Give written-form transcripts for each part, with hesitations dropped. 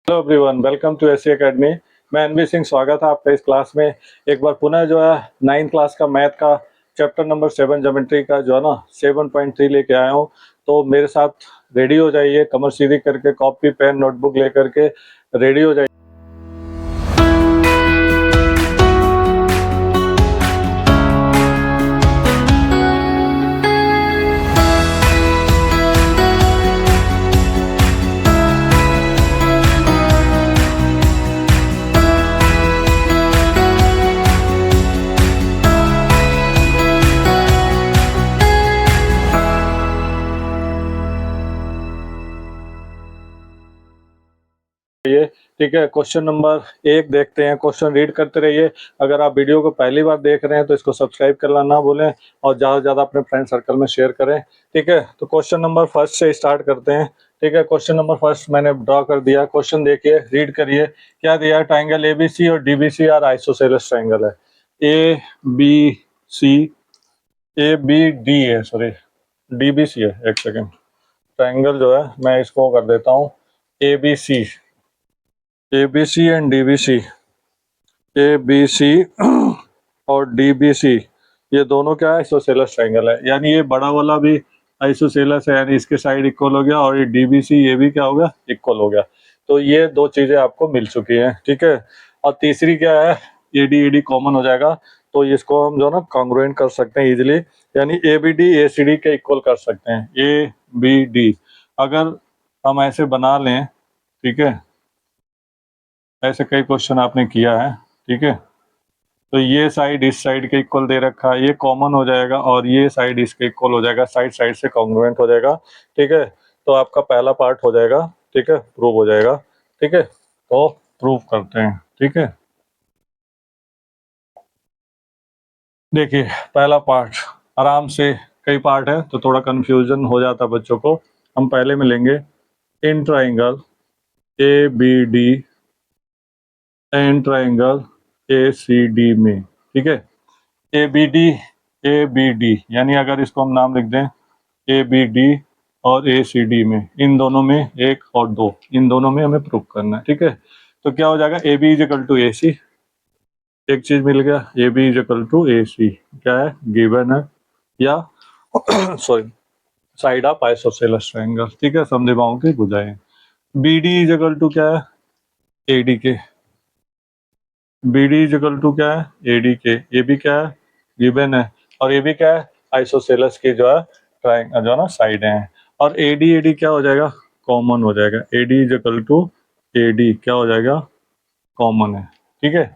Hello everyone, welcome to SC academy. मैं NB Singh, स्वागत है आपका इस क्लास में। एक बार पुनः जो है 9th क्लास का मैथ का चैप्टर नंबर 7 ज्योमेट्री का जो है ना 7.3 लेके आया हूँ। तो मेरे साथ रेडी हो जाइए, कमर सीधी करके कॉपी पेन नोटबुक लेकर के रेडी हो जाइए। ठीक है, क्वेश्चन नंबर 1 देखते हैं। क्वेश्चन रीड करते रहिए। अगर आप वीडियो को पहली बार देख रहे हैं तो इसको सब्सक्राइब करना ना भूलें और ज़्यादा से ज़्यादा अपने फ्रेंड सर्कल में शेयर करें। ठीक है, तो क्वेश्चन नंबर फर्स्ट से स्टार्ट करते हैं। ठीक है, क्वेश्चन नंबर फर्स्ट मैंने ड्रॉ कर दिया। क्वेश्चन देखिए, रीड करिए। क्या दिया है? ट्राइंगल एबीसी और डीबीसी आर आइसोसेलेस ट्राइंगल है। A B C, A B D है, सॉरी डीबीसी है। एक सेकेंड, ट्राइंगल जो है मैं इसको कर देता हूँ A B C, ABC and DBC, ABC और DBC ये दोनों क्या है? आइसोसेलेस ट्राइंगल है। यानी ये बड़ा वाला भी आइसोसेलेस है, यानी इसके साइड इक्वल हो गया, और ये DBC ये भी क्या हो गया? इक्वल हो गया। तो ये दो चीजें आपको मिल चुकी हैं। ठीक है, और तीसरी क्या है? AD कॉमन हो जाएगा, तो इसको हम जो ना कॉन्ग्रुएंट कर सकते हैं इजिली, यानी ABD ACD के इक्वल कर सकते हैं। ABD अगर हम ऐसे बना लें, ठीक है, ऐसे कई क्वेश्चन आपने किया है। ठीक है, तो ये साइड इस साइड के इक्वल दे रखा है, ये कॉमन हो जाएगा, और ये साइड इसके इक्वल हो जाएगा, साइड साइड से कॉन्ग्रुएंट हो जाएगा। ठीक है, तो आपका पहला पार्ट हो जाएगा। ठीक है, प्रूव हो जाएगा। ठीक है, तो प्रूव करते हैं। ठीक है, देखिए पहला पार्ट आराम से, कई पार्ट है तो थोड़ा कंफ्यूजन हो जाता बच्चों को। हम पहले में लेंगे in triangle ABD and triangle ACD में। ठीक है, ए बी डी यानी अगर इसको हम नाम लिख दें ABD और ACD में, इन दोनों में एक और दो, इन दोनों में हमें प्रूव करना है। ठीक है, तो क्या हो जाएगा? AB is equal to AC, एक चीज मिल गया। AB is equal to AC क्या है? गिवन है, या sorry side of isosceles triangle. ठीक है, समद्विबाहु की भुजाएं। BD इज इक्वल टू क्या है? AD के। BD इज इक्वल टू क्या है? AD के। AB क्या है? गिवन है, और AB क्या है? आइसोसेलेस की जो है ट्रायंगल जो है ना साइड है। और AD क्या हो जाएगा? कॉमन हो जाएगा। AD is equal to AD क्या हो जाएगा? कॉमन है। ठीक है,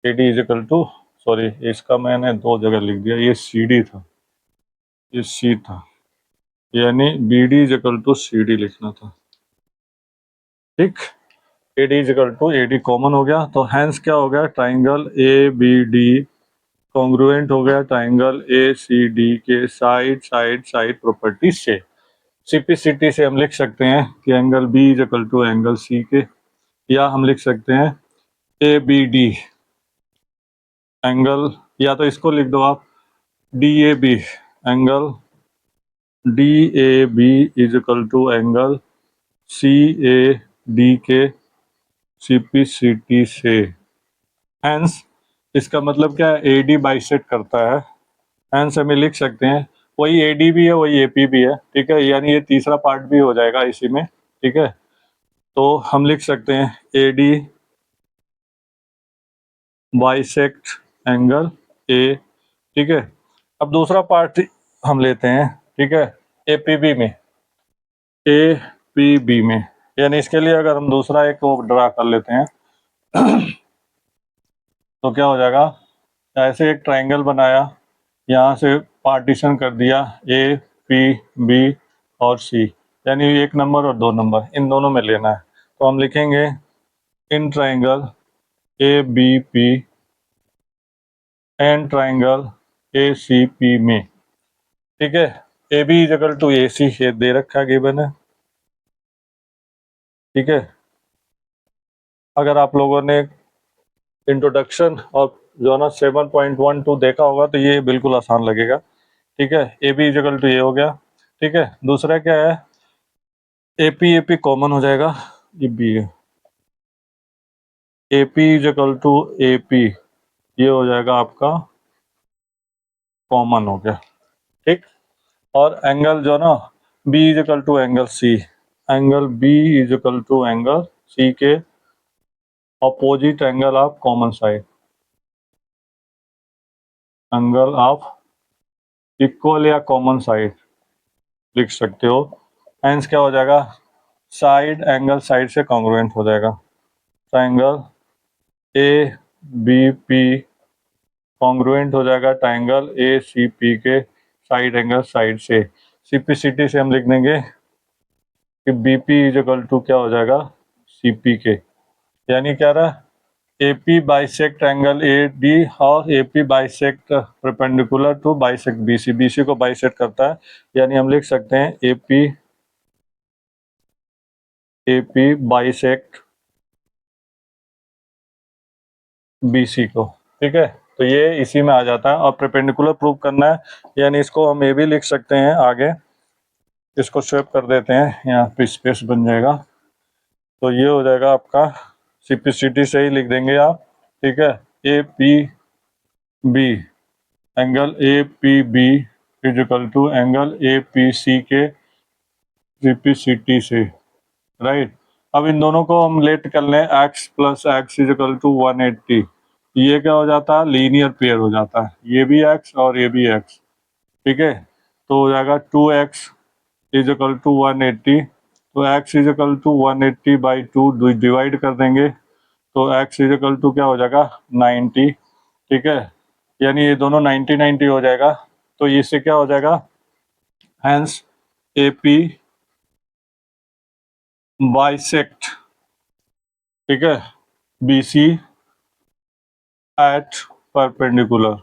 AD is equal to, sorry इसका मैंने दो जगह लिख दिया, ये CD था, ये C था, यानी BD is equal to CD लिखना था। ठीक, AD is equal to AD common हो गया, तो हैंस क्या हो गया? ट्राइंगल ABD कॉन्ग्रुएंट हो गया ट्राइंगल ACD के साइड साइड साइड प्रॉपर्टी से। सिंपलिसिटी से हम लिख सकते हैं कि angle B is equal to angle C के, या हम लिख सकते हैं ABD एंगल, या तो इसको लिख दो आप DAB angle DAB is equal to angle CAD के सिंपलिसिटी से। हैंस इसका मतलब क्या है? AD बाइसेक्ट करता है। हैंस हमें लिख सकते हैं वही AD भी है, वही AP भी है। ठीक है, यानी ये तीसरा पार्ट भी हो जाएगा इसी में। ठीक है, तो हम लिख सकते हैं AD बाइसेक्ट एंगल A। ठीक है, अब दूसरा पार्ट हम लेते हैं। ठीक है, APB में, APB में, यानी इसके लिए अगर हम दूसरा एक वो ड्रा कर लेते हैं तो क्या हो जाएगा? ऐसे एक ट्राइंगल बनाया, यहाँ से पार्टीशन कर दिया APB और C, यानी एक नंबर और दो नंबर इन दोनों में लेना है। तो हम लिखेंगे in triangle ABP and triangle ACP में। ठीक है, AB is equal to AC ये दे रखा है, गिवन है। ठीक है, अगर आप लोगों ने इंट्रोडक्शन और जो ना 7.12 देखा होगा तो ये बिल्कुल आसान लगेगा। ठीक है, AB इज इक्वल टू ये हो गया। ठीक है, दूसरा क्या है? AP कॉमन हो जाएगा, ये बी है, A P is equal to A P, ये हो जाएगा आपका कॉमन हो गया, ठीक। और एंगल जो ना B is equal to angle C, angle B is equal to angle C के opposite angle of common side, angle of equal या कॉमन साइड लिख सकते हो। हेंस क्या हो जाएगा, साइड एंगल साइड से कॉन्ग्रुएंट हो जाएगा, triangle A B P congruent हो जाएगा ट्रायंगल ए सी पी के साइड एंगल साइड से। सिंप्लिसिटी से हम लिख देंगे कि B P is equal to क्या हो जाएगा सी पी के, यानी क्या रहा A P bisect angle A D और A P bisect perpendicular to bisect B C, B C को बाइसेक्ट करता है, यानी हम लिख सकते हैं A P bisect B C को, ठीक है। तो ये इसी में आ जाता है, और परपेंडिकुलर प्रूव करना है, यानी इसको हम ये भी लिख सकते हैं आगे, इसको स्वेप कर देते हैं, यहाँ पे स्पेस बन जाएगा, तो ये हो जाएगा आपका सिंप्लिसिटी से ही लिख देंगे आप, ठीक है। A P B angle A P B is equal to angle A P C के सिंप्लिसिटी से, राइट। अब इन दोनों को हम लेट कर लें, x plus x is equal to 180, ये क्या हो जाता है लीनियर पेयर हो जाता है, ये भी x और ये भी x, ठीक है। तो हो जाएगा 2x इज इक्वल टू 180, तो x is equal to 180 by 2 divide कर देंगे, तो x इज इक्वल टू क्या हो जाएगा 90, ठीक है, यानी ये दोनों 90 90 हो जाएगा, तो इससे क्या हो जाएगा हेंस ए पी बाइसेक्ट, ठीक है, बी सी एट परपेंडिकुलर,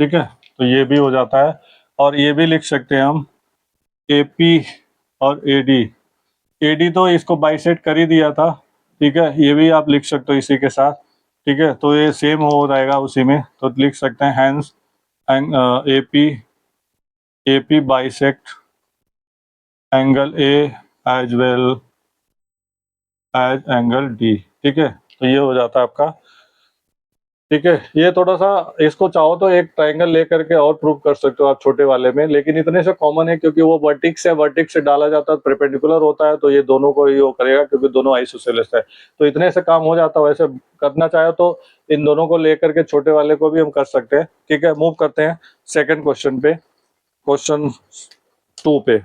ठीक है। तो ये भी हो जाता है, और ये भी लिख सकते हैं हम ए पी और ए डी, ए डी तो इसको बाइसेक्ट कर ही दिया था, ठीक है, ये भी आप लिख सकते हो इसी के साथ, ठीक है, तो ये सेम हो जाएगा उसी में, तो लिख सकते हैं hence A P bisect angle A as well as angle D, ठीक है। तो ये हो जाता है आपका, ठीक है। ये थोड़ा सा इसको चाहो तो एक ट्रायंगल लेकर के और प्रूव कर सकते हो आप छोटे वाले में, लेकिन इतने से कॉमन है क्योंकि वो वर्टिक्स है, वर्टिक्स से डाला जाता है परपेंडिकुलर होता है, तो ये दोनों को ही वो करेगा क्योंकि दोनों आइसोसेलेस है, तो इतने से काम हो जाता है। वैसे करना चाहे तो इन दोनों को लेकर के छोटे वाले को भी हम कर सकते हैं, ठीक है। मूव करते हैं सेकेंड क्वेश्चन पे, क्वेश्चन 2 पे,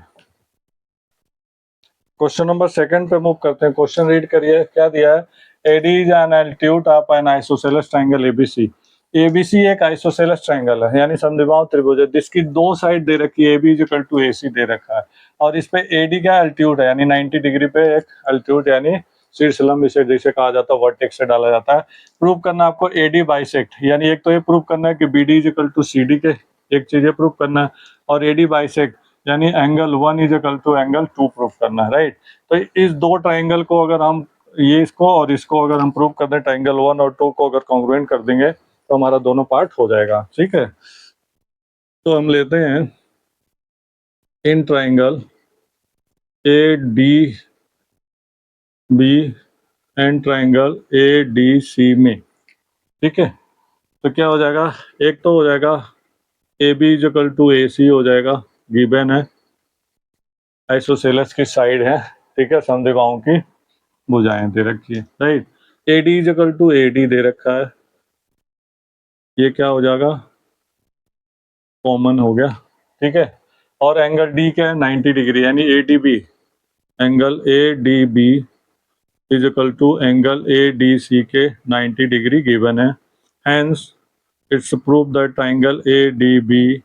क्वेश्चन नंबर सेकंड पे मूव करते हैं। क्वेश्चन रीड करिए, क्या दिया है, AD is an altitude of an isosceles triangle ABC, ABC एक आइसोसेलेस ट्रायंगल है, यानी समद्विबाहु त्रिभुज है, जिसकी दो साइड दे रखी है, AB is equal to AC दे रखा है, और इस पे एडी का एल्टीट्यूड है, यानी 90 डिग्री पे एक एल्टीट्यूड, यानी शीर्ष लंब इसे जैसे कहा जाता है वर्टेक्स से डाला जाता है। प्रूव करना आपको एडी बाइसेक्ट, यानी एक तो ये प्रूव करना है कि BD is equal to CD के, एक चीज ये प्रूव करना है, और एडी बाइसेक्ट यानी angle 1 is equal to angle 2 prove करना है, राइट। तो इस दो ट्राइंगल को अगर हम ये इसको और इसको अगर हम प्रूव कर दें, ट्राइंगल 1 और 2 को अगर कॉन्ग्रुएंट कर देंगे तो हमारा दोनों पार्ट हो जाएगा, ठीक है। तो हम लेते हैं इन triangle A D B and triangle A D C में, ठीक है। तो क्या हो जाएगा, एक तो हो जाएगा A B is equal to A C हो जाएगा, गिवन है, आइसोसेलेस की साइड है, ठीक है, समद्विबाहुओं की भुजाएं दे रखी है, right. A D is equal to A D दे रखा है, ये क्या हो जाएगा कॉमन हो गया, ठीक है। और एंगल डी क्या है 90 डिग्री, यानी A D B, angle A D B is equal to angle A D C के 90 डिग्री गिवन है, hence it's prove that triangle A D B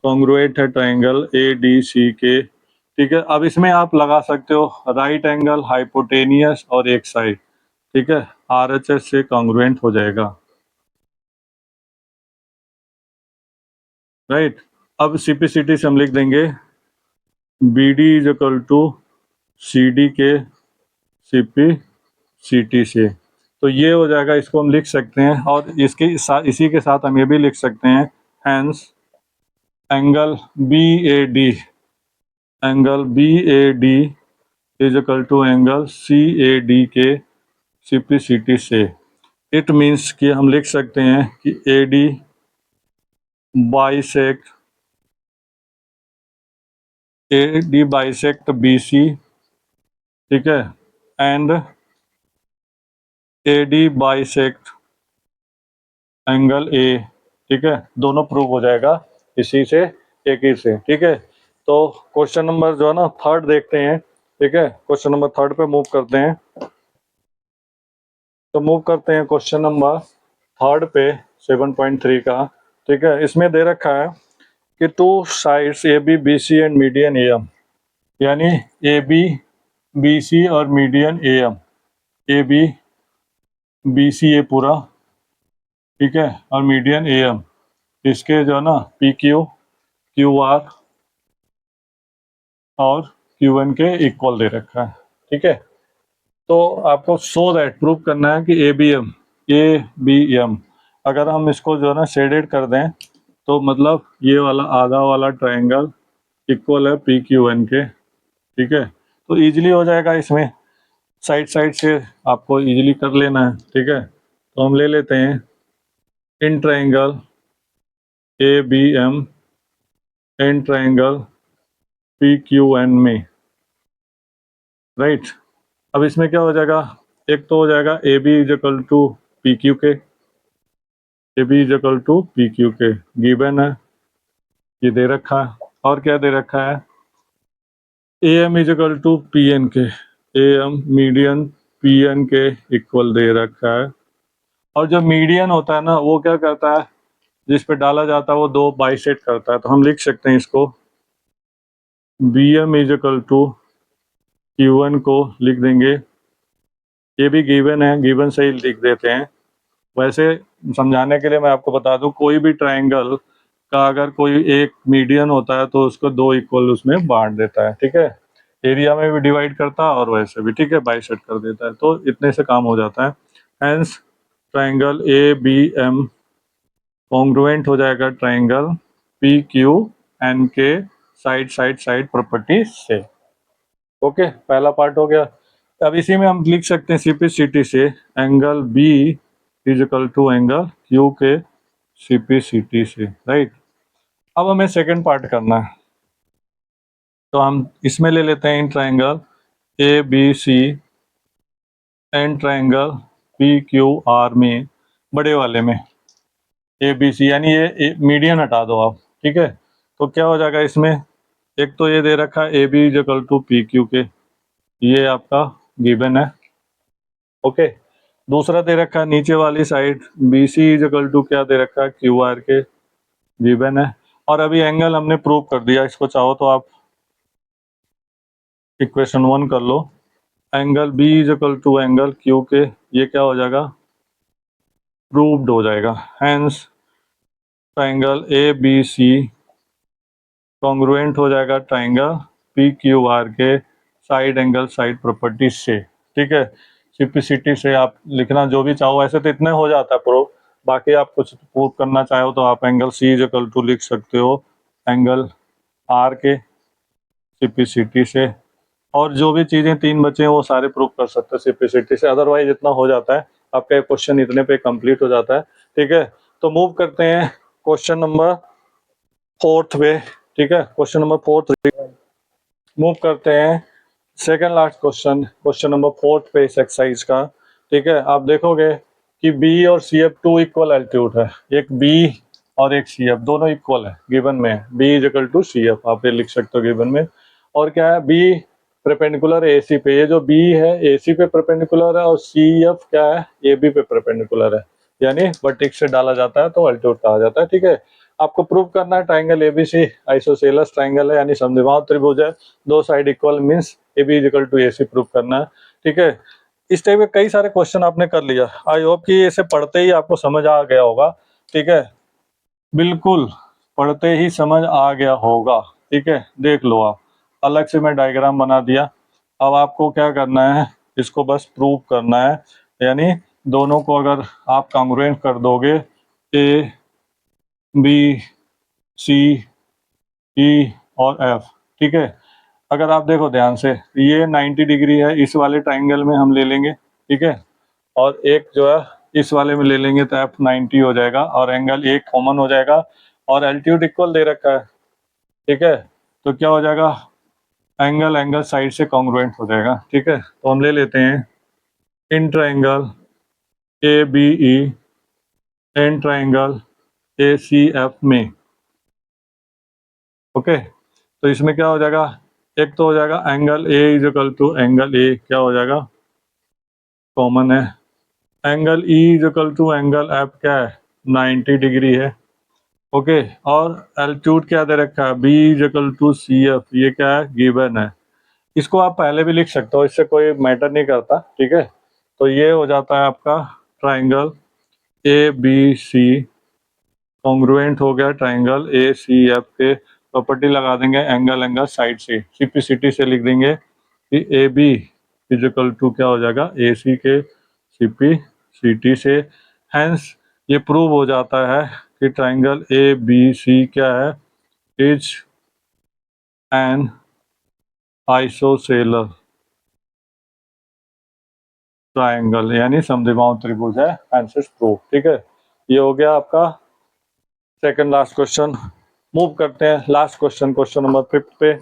congruent है ट्रायंगल ए डी सी के, ठीक है। अब इसमें आप लगा सकते हो राइट एंगल, हाइपोटेनियस और एक साइड, ठीक है, आरएचएस से कॉन्ग्रुएंट हो जाएगा, राइट। अब सीपीसीटी से हम लिख देंगे B D is equal to C D के सीपीसीटी से, तो ये हो जाएगा, इसको हम लिख सकते हैं, और इसके साथ इसी के साथ हम ये भी लिख सकते हैं, hence angle BAD, angle BAD is equal to angle CAD के सिप्लिसिटी से। इट मीन्स कि हम लिख सकते हैं कि AD बाइसेक्ट BC, ठीक है, and AD bisect angle A, ठीक है, दोनों प्रूव हो जाएगा इसी से, एक ही से, ठीक है। तो क्वेश्चन नंबर जो है ना थर्ड देखते हैं, ठीक है, क्वेश्चन नंबर थर्ड पे मूव करते हैं। तो मूव करते हैं क्वेश्चन नंबर थर्ड पे 7.3 का, ठीक है। इसमें दे रखा है कि two sides AB BC and median AM, यानी AB BC और मीडियन AM, AB BC ये पूरा, ठीक है, और मीडियन AM, इसके जो है ना PQ QR और QN के इक्वल दे रखा है, ठीक है। तो आपको सो दैट प्रूव करना है कि ABM अगर हम इसको जो है ना शेडेड कर दें तो मतलब ये वाला आधा वाला ट्रायंगल इक्वल है PQN के, ठीक है। तो इजीली हो जाएगा, इसमें साइड साइड से आपको इजीली कर लेना है, ठीक है। तो हम ले लेते हैं in triangle ABM in triangle PQN में, राइट। अब इसमें क्या हो जाएगा, एक तो हो जाएगा AB is equal to PQ के, AB is equal to PQ के गिवन है, ये दे रखा है। और क्या दे रखा है, AM is equal to PN के, AM मीडियन PN के इक्वल दे रखा है। और जो मीडियन होता है ना वो क्या करता है, जिस पे डाला जाता है वो दो बाइसेक्ट करता है। तो हम लिख सकते हैं इसको BM is equal to Q1 को लिख देंगे, ये भी गिवन है, गिवन से ही लिख देते हैं। वैसे समझाने के लिए मैं आपको बता दूं, कोई भी ट्रायंगल का अगर कोई एक मीडियन होता है तो उसको दो इक्वल उसमें बांट देता है, ठीक है। एरिया में भी डिवाइड करता है और वैसे भी, ठीक है, बाइसेक्ट कर देता है। तो इतने से काम हो जाता है। हेंस ट्रायंगल ABM कॉन्ग्रुएंट हो जाएगा ट्रायंगल PQN के साइड साइड साइड प्रॉपर्टी से। ओके, पहला पार्ट हो गया। अब इसी में हम लिख सकते हैं सिप्लिसिटी से angle B is equal to angle Q के सिप्लिसिटी से, राइट। अब हमें सेकंड पार्ट करना है, तो हम इसमें ले लेते हैं in triangle ABC and triangle PQR में, बड़े वाले में ABC, यानी ये मीडियन हटा दो आप, ठीक है। तो क्या हो जाएगा इसमें, एक तो ये दे रखा है AB is equal to PQ के, ये आपका गिवन है, ओके। दूसरा दे रखा है नीचे वाली side BC is equal to क्या दे रखा है, QR के, गिवन है। और अभी एंगल हमने प्रूव कर दिया, इसको चाहो तो आप इक्वेशन 1 कर लो, angle B is equal to angle Q के, ये क्या हो जाएगा, प्रूव्ड हो जाएगा। हेंस ट्रायंगल ABC कॉन्ग्रुएंट हो जाएगा ट्रायंगल PQR के साइड एंगल साइड प्रॉपर्टी से, ठीक है। सिप्लिसिटी से आप लिखना जो भी चाहो, ऐसे तो इतने हो जाता है प्रूव। बाकी आप कुछ प्रूव करना चाहो तो आप angle C is equal to लिख सकते हो एंगल R के सिप्लिसिटी से। और जो भी चीज़ें तीन बचे हैं वो सारे प्रूव कर सकते हैं सिप्लिसिटी से। अदरवाइज इतना हो जाता है, आपका क्वेश्चन इतने पे कंप्लीट हो जाता है, ठीक है। तो मूव करते हैं क्वेश्चन नंबर फोर्थ पे, ठीक है। क्वेश्चन नंबर फोर्थ मूव करते हैं, second last question, question number fourth पे इस एक्सरसाइज का, ठीक है। आप देखोगे कि B और CF टू इक्वल एल्टीट्यूड है, एक B और एक CF दोनों इक्वल है, गिवन में B is equal to CF, आप ये लिख सकते हो गिवन में। और क्या है, B परपेंडिकुलर AC पे, ये जो B है AC पे परपेंडिकुलर है और CF क्या है, AB पे परपेंडिकुलर है, यानी वर्टेक्स से डाला जाता है तो एल्टीट्यूड कहा जाता है, ठीक है। आपको प्रूव करना है ट्रायंगल ABC आइसोसेलेस ट्रायंगल है, यानी समद्विबाहु त्रिभुज है, दो side equal means AB is equal to AC prove करना है, ठीक है। इस टाइप के कई सारे क्वेश्चन आपने कर लिया, आई होप कि इसे पढ़ते ही आपको समझ आ गया होगा, ठीक है। बिल्कुल पढ़ते ही समझ आ गया होगा, ठीक है। देख लो आप, अलग से मैं डायग्राम बना दिया। अब आपको क्या करना है, इसको बस प्रूव करना है, यानी दोनों को अगर आप कॉन्ग्रुएंट कर दोगे A B C ई और एफ, ठीक है। अगर आप देखो ध्यान से, ये 90 डिग्री है, इस वाले ट्राइंगल में हम ले लेंगे, ठीक है, और एक जो है इस वाले में ले लेंगे तो एफ 90 हो जाएगा और एंगल एक कॉमन हो जाएगा और एल्टीट्यूड इक्वल दे रखा है, ठीक है। तो क्या हो जाएगा, एंगल एंगल साइड से कॉन्ग्रुएंट हो जाएगा, ठीक है। तो हम ले लेते हैं इन triangle A B E and triangle A C F में, ओके। तो इसमें क्या हो जाएगा, एक तो हो जाएगा angle A is equal to angle A क्या हो जाएगा, कॉमन है। Angle E is equal to angle F क्या है, 90 डिग्री है, ओके। और एल्टीट्यूड क्या दे रखा है, B is equal to C F, ये क्या है, गिवन है। इसको आप पहले भी लिख सकते हो, इससे कोई मैटर नहीं करता, ठीक है। तो ये हो जाता है आपका triangle A B C congruent हो गया ट्राइंगल ए सी एफ के, प्रॉपर्टी लगा देंगे एंगल एंगल साइड से, सीपीसीटी से लिख देंगे कि ए बी इजिकल टू क्या हो जाएगा, ए सी के सीपीसीटी से। हैंस ये प्रूव हो जाता है कि ट्राइंगल ए बी सी क्या है, इज एन आइसोसेलर ट्राइंगल, यानी समद्विबाहु त्रिभुज है, आंसर प्रूव, ठीक है। ये हो गया आपका सेकंड लास्ट क्वेश्चन। मूव करते हैं लास्ट क्वेश्चन, क्वेश्चन नंबर 5 पे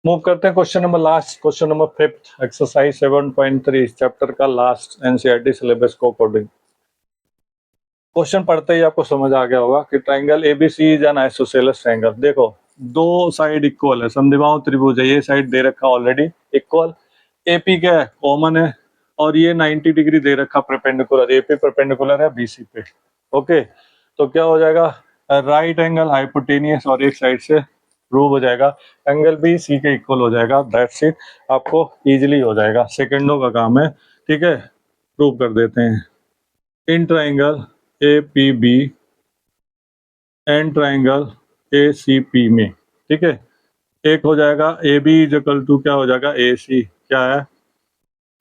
मूव करते हैं। Question number last, question number 5 exercise 7.3 chapter का लास्ट एनसीईआरटी सिलेबस को अकॉर्डिंग। क्वेश्चन पढ़ते ही आपको समझ आ गया होगा कि triangle ABC is an isosceles triangle. देखो दो साइड इक्वल है, समद्विबाहु त्रिभुज है, ये साइड दे रखा ऑलरेडी इक्वल, एपी क्या है, कॉमन है, और ये 90 डिग्री दे रखा परपेंडिकुलर, एपी परपेंडिकुलर है बीसी पे, ओके। तो क्या हो जाएगा, राइट एंगल हाइपोटेनियस, और एक साइड से प्रूव हो जाएगा एंगल बी सी के इक्वल हो जाएगा, दैट्स इट। आपको इजीली हो जाएगा, सेकंडों का काम है, ठीक है। प्रूव कर देते हैं इन triangle A P B and triangle A C P में, ठीक है। एक हो जाएगा A B is equal to क्या हो जाएगा, ए सी क्या है,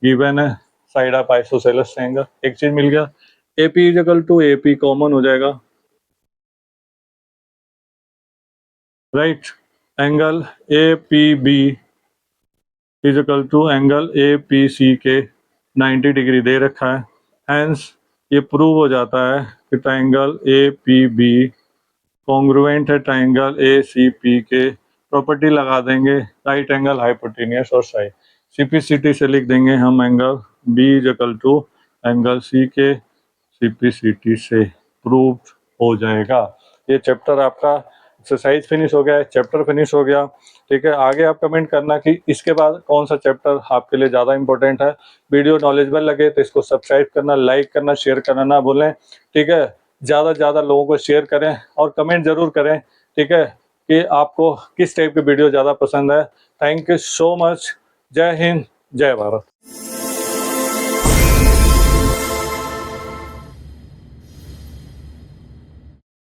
गिवन है, साइड ऑफ आइसोसेलेस ट्राइंगल, एक चीज मिल गया। A P is equal to A P common हो जाएगा, right. Angle A P B is equal to angle A P C के 90 डिग्री दे रखा है, हैंस ये प्रूव हो जाता है कि triangle A P B congruent है ट्राइंगल ए सी पी के, प्रॉपर्टी लगा देंगे राइट एंगल हाइपोटेनियस और साइड, सीपीसीटी से लिख देंगे हम angle B is equal to angle C के, सीपीसीटी से प्रूव हो जाएगा। ये चैप्टर आपका एक्सरसाइज फिनिश हो गया है, चैप्टर फिनिश हो गया, ठीक है। आगे आप कमेंट करना कि इसके बाद कौन सा चैप्टर आपके लिए ज़्यादा इंपॉर्टेंट है। वीडियो नॉलेजेबल लगे तो इसको सब्सक्राइब करना, लाइक करना, शेयर करना ना भूलें, ठीक है। ज़्यादा से ज़्यादा लोगों को शेयर करें और कमेंट ज़रूर करें, ठीक है, कि आपको किस टाइप की वीडियो ज़्यादा पसंद है। Thank you so much. जय हिंद, जय भारत।